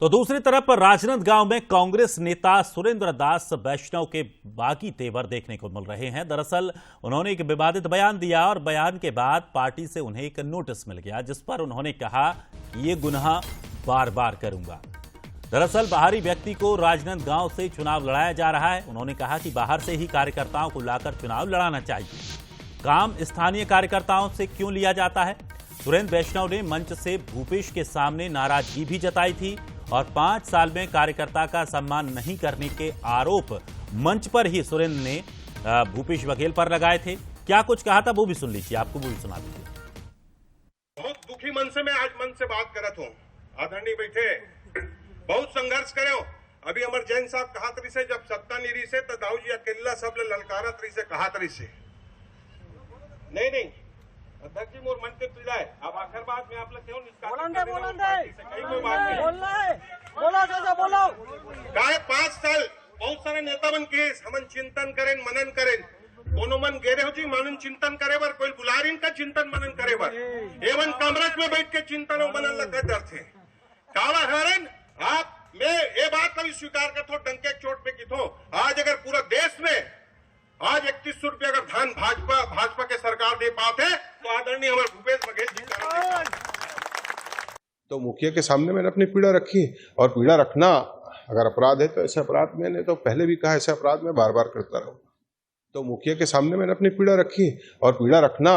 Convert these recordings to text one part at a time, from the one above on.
तो दूसरी तरफ राजनांदगांव में कांग्रेस नेता सुरेंद्र दास वैष्णव के बागी तेवर देखने को मिल रहे हैं। दरअसल उन्होंने एक विवादित बयान दिया और बयान के बाद पार्टी से उन्हें एक नोटिस मिल गया, जिस पर उन्होंने कहा कि ये गुनाह बार बार करूंगा। दरअसल बाहरी व्यक्ति को राजनांदगांव से चुनाव लड़ाया जा रहा है। उन्होंने कहा कि बाहर से ही कार्यकर्ताओं को लाकर चुनाव लड़ाना चाहिए, काम स्थानीय कार्यकर्ताओं से क्यों लिया जाता है। सुरेंद्र वैष्णव ने मंच से भूपेश के सामने नाराजगी भी जताई थी और 5 साल में कार्यकर्ता का सम्मान नहीं करने के आरोप मंच पर ही सुरेंद्र ने भूपेश बघेल पर लगाए थे। क्या कुछ कहा था वो भी सुन लीजिए, आपको वो भी सुना दीजिए। बहुत दुखी मन से मैं आज मन से बात करत हूँ। आदरणीय बैठे बहुत संघर्ष करे हो। अभी अमर जैन साहब कहा तरी से जब सत्ता निरी से तो दाऊ जी अकेला सब ललकारा तरी से कहा तरी से नहीं अध्यक्ष जी मोर मन के तुझा है। अब आखिर बात में आप लोग क्यों गाय 5 साल बहुत सारे नेता बन के हमन चिंतन करें मनन करें कोनो मन गेरे हो जी मनन चिंतन करे बर कोई बुलारिन का चिंतन मनन करे बर एवं कमरस में बैठ के चिंतन मनन लगा डर थे कावा हरन आप मैं ये बात कभी स्वीकार करता हूँ डंके चोट पे की थो। आज अगर पूरा देश में आज 3100 रुपया अगर धन भाजपा के सरकार दे पाते तो आदरणीय हमारे भूपेश बघेल जी तो मुखिया के सामने मैंने अपनी पीड़ा रखी और पीड़ा रखना अगर अपराध है तो ऐसे अपराध मैंने तो पहले भी कहा ऐसे अपराध मैं बार बार करता रहूं। तो मुखिया के सामने मैंने अपनी पीड़ा रखी और पीड़ा रखना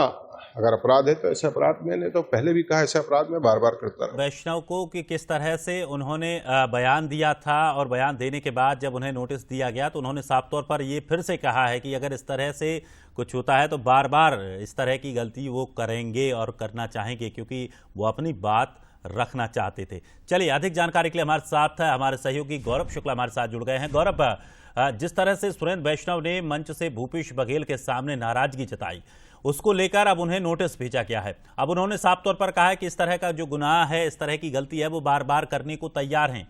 अगर अपराध है तो ऐसे अपराध मैंने तो पहले भी कहा ऐसे अपराध मैं बार बार करता रहूं। वैष्णव को कि किस तरह से उन्होंने बयान दिया था और बयान देने के बाद जब उन्हें नोटिस दिया गया तो उन्होंने साफ तौर पर ये फिर से कहा है कि अगर इस तरह से कुछ होता है तो बार बार इस तरह की गलती वो करेंगे और करना चाहेंगे, क्योंकि वो अपनी बात रखना चाहते थे। चलिए, अधिक जानकारी के लिए हमारे साथ हमारे सहयोगी गौरव शुक्ला हमारे साथ जुड़ गए हैं। गौरव, जिस तरह से सुरेंद्र वैष्णव ने मंच से भूपेश बघेल के सामने नाराजगी जताई, उसको लेकर अब उन्हें नोटिस भेजा गया है। अब उन्होंने साफ तौर पर कहा है कि इस तरह का जो गुनाह है, इस तरह की गलती है, वो बार बार करने को तैयार हैं।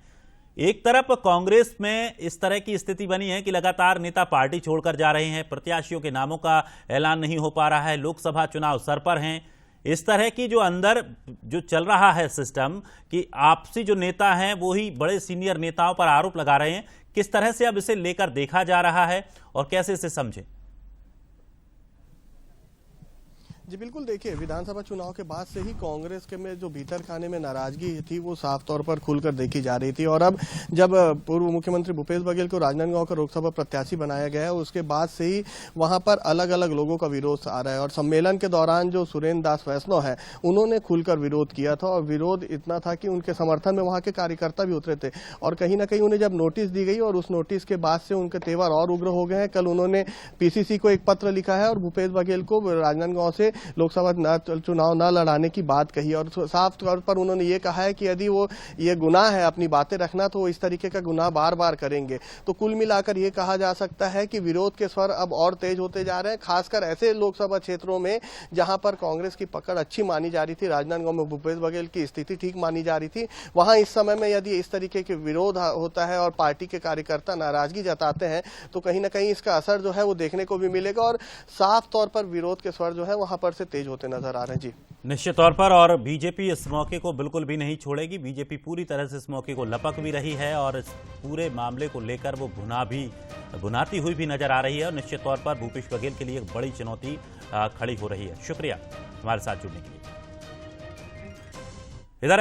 एक तरफ कांग्रेस में इस तरह की स्थिति बनी है कि लगातार नेता पार्टी छोड़कर जा रहे हैं, प्रत्याशियों के नामों का ऐलान नहीं हो पा रहा है, लोकसभा चुनाव सर पर हैं। इस तरह की जो अंदर जो चल रहा है सिस्टम कि आपसी जो नेता हैं वो ही बड़े सीनियर नेताओं पर आरोप लगा रहे हैं, किस तरह से अब इसे लेकर देखा जा रहा है और कैसे इसे समझें? जी बिल्कुल, देखिए विधानसभा चुनाव के बाद से ही कांग्रेस के में जो भीतर खाने में नाराजगी थी वो साफ तौर पर खुलकर देखी जा रही थी। और अब जब पूर्व मुख्यमंत्री भूपेश बघेल को राजनांदगांव का लोकसभा प्रत्याशी बनाया गया है, उसके बाद से ही वहां पर अलग अलग लोगों का विरोध आ रहा है। और सम्मेलन के दौरान जो सुरेंद्र दास वैष्णव है उन्होंने खुलकर विरोध किया था और विरोध इतना था कि उनके समर्थन में वहां के कार्यकर्ता भी उतरे थे। और कहीं ना कहीं उन्हें जब नोटिस दी गई और उस नोटिस के बाद से उनके तेवर और उग्र हो गए हैं। कल उन्होंने पीसीसी को एक पत्र लिखा है और भूपेश बघेल को राजनांदगांव से लोकसभा चुनाव न लड़ाने की बात कही और साफ तौर पर उन्होंने ये कहा है कि यदि वो ये गुनाह है अपनी बातें रखना तो वो इस तरीके का गुनाह बार बार करेंगे। तो कुल मिलाकर ये कहा जा सकता है कि विरोध के स्वर अब और तेज होते जा रहे हैं, खासकर ऐसे लोकसभा क्षेत्रों में जहां पर कांग्रेस की पकड़ अच्छी मानी जा रही थी। राजनांदगांव में भूपेश बघेल की स्थिति ठीक मानी जा रही थी। वहां इस समय में यदि इस तरीके के विरोध होता है और पार्टी के कार्यकर्ता नाराजगी जताते हैं तो कहीं ना कहीं इसका असर जो है वो देखने को भी मिलेगा और साफ तौर पर विरोध के स्वर जो है वहां पर से तेज होते नजर आ रहे हैं। जी निश्चित तौर पर, और बीजेपी इस मौके को बिल्कुल भी नहीं छोड़ेगी। बीजेपी पूरी तरह से इस मौके को लपक भी रही है और इस पूरे मामले को लेकर वो भुनाती हुई भी नजर आ रही है और निश्चित तौर पर भूपेश बघेल के लिए एक बड़ी चुनौती खड़ी हो रही है। शुक्रिया हमारे साथ जुड़ने के लिए। इधर